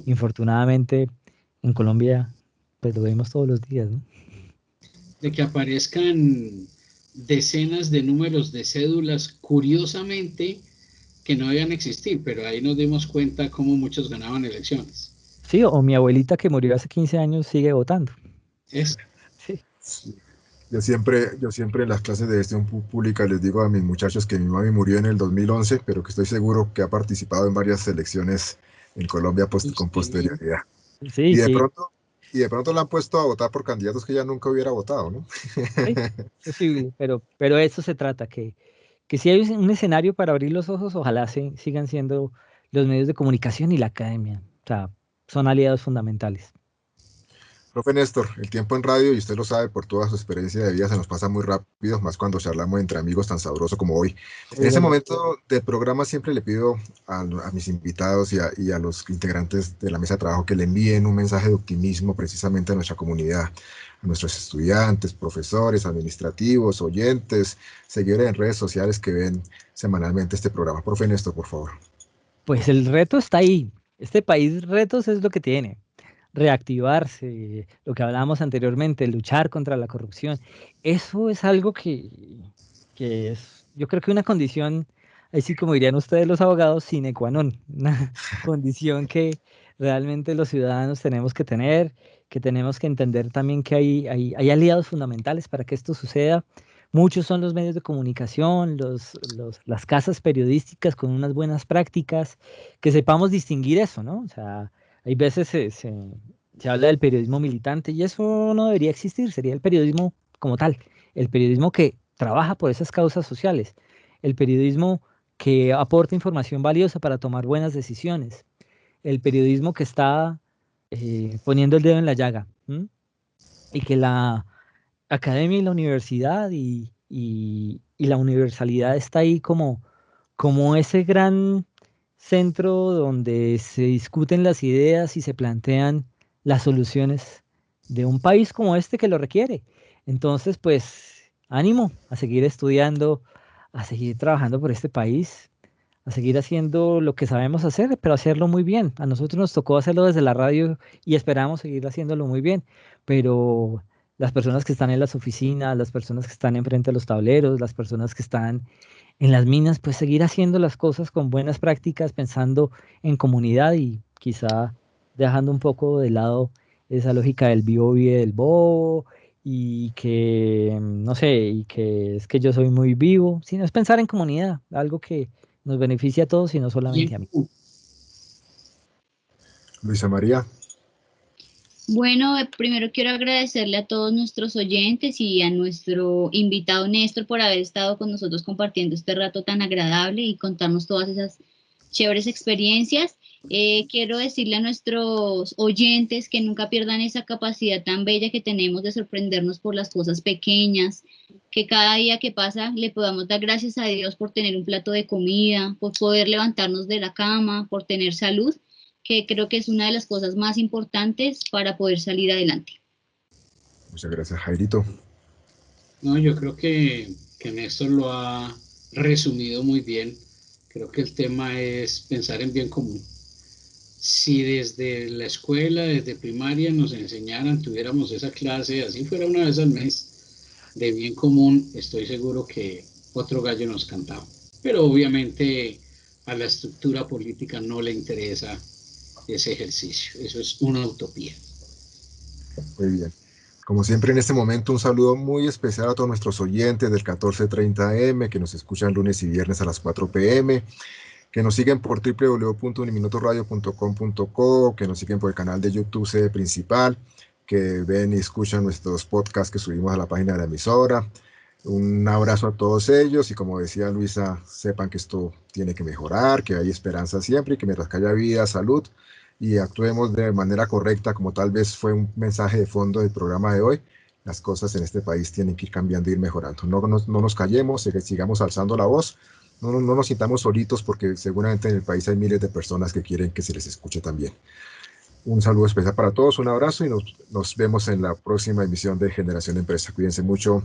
infortunadamente en Colombia pues lo vemos todos los días, ¿no? De que aparezcan decenas de números de cédulas, curiosamente, que no debían existir, pero ahí nos dimos cuenta cómo muchos ganaban elecciones. Sí, o mi abuelita que murió hace 15 años sigue votando. Es, Sí. Sí. Yo siempre en las clases de gestión pública les digo a mis muchachos que mi mami murió en el 2011, pero que estoy seguro que ha participado en varias elecciones en Colombia con justamente. posterioridad. Sí, Y de sí, pronto, y de pronto la han puesto a votar por candidatos que ella nunca hubiera votado, ¿no? sí, posible, pero de eso se trata, que si hay un escenario para abrir los ojos, ojalá sigan siendo los medios de comunicación y la academia. O sea, son aliados fundamentales. Profe Néstor, el tiempo en radio, y usted lo sabe por toda su experiencia de vida, se nos pasa muy rápido, más cuando charlamos entre amigos tan sabroso como hoy. En ese momento del programa siempre le pido a mis invitados y a los integrantes de la mesa de trabajo que le envíen un mensaje de optimismo precisamente a nuestra comunidad, a nuestros estudiantes, profesores, administrativos, oyentes, seguidores en redes sociales que ven semanalmente este programa. Profe Néstor, por favor. Pues el reto está ahí. Este país retos es lo que tiene. Reactivarse, lo que hablábamos anteriormente, luchar contra la corrupción. Eso es algo que es, yo creo que una condición, así como dirían ustedes los abogados, sine qua non, una condición que realmente los ciudadanos tenemos que tener, que tenemos que entender también que hay aliados fundamentales para que esto suceda. Muchos son los medios de comunicación, las casas periodísticas con unas buenas prácticas, que sepamos distinguir eso, ¿no? O sea, hay veces se habla del periodismo militante y eso no debería existir, sería el periodismo como tal, el periodismo que trabaja por esas causas sociales, el periodismo que aporta información valiosa para tomar buenas decisiones, el periodismo que está poniendo el dedo en la llaga, ¿m? Y que la academia y la universidad y y la universalidad está ahí como ese gran centro donde se discuten las ideas y se plantean las soluciones de un país como este que lo requiere. Entonces, pues, ánimo a seguir estudiando, a seguir trabajando por este país, a seguir haciendo lo que sabemos hacer, pero hacerlo muy bien. A nosotros nos tocó hacerlo desde la radio y esperamos seguir haciéndolo muy bien, pero las personas que están en las oficinas, las personas que están enfrente de los tableros, las personas que están en las minas, pues seguir haciendo las cosas con buenas prácticas, pensando en comunidad y quizá dejando un poco de lado esa lógica del vivo vive del bobo y que, no sé, y que es que yo soy muy vivo, sino es pensar en comunidad, algo que nos beneficia a todos y no solamente a mí. Luisa María. Bueno, primero quiero agradecerle a todos nuestros oyentes y a nuestro invitado Néstor por haber estado con nosotros compartiendo este rato tan agradable y contarnos todas esas chéveres experiencias. Quiero decirle a nuestros oyentes que nunca pierdan esa capacidad tan bella que tenemos de sorprendernos por las cosas pequeñas, que cada día que pasa le podamos dar gracias a Dios por tener un plato de comida, por poder levantarnos de la cama, por tener salud, que creo que es una de las cosas más importantes para poder salir adelante. Muchas gracias, Jairito. No, yo creo que Néstor lo ha resumido muy bien. Creo que el tema es pensar en bien común. Si desde la escuela, desde primaria nos enseñaran, tuviéramos esa clase, así fuera una vez al mes, de bien común, estoy seguro que otro gallo nos cantaba. Pero obviamente a la estructura política no le interesa ese ejercicio. Eso es una utopía. Muy bien. Como siempre en este momento, un saludo muy especial a todos nuestros oyentes del 1430 AM, que nos escuchan lunes y viernes a las 4 p.m., que nos siguen por www.uniminutoradio.com.co, que nos siguen por el canal de YouTube Sede Principal, que ven y escuchan nuestros podcasts que subimos a la página de la emisora. Un abrazo a todos ellos y como decía Luisa, sepan que esto tiene que mejorar, que hay esperanza siempre y que mientras que haya vida, salud y actuemos de manera correcta, como tal vez fue un mensaje de fondo del programa de hoy, las cosas en este país tienen que ir cambiando e ir mejorando. No nos callemos, sigamos alzando la voz, no nos sintamos solitos porque seguramente en el país hay miles de personas que quieren que se les escuche también. Un saludo especial para todos, un abrazo y nos vemos en la próxima emisión de Generación Empresa. Cuídense mucho.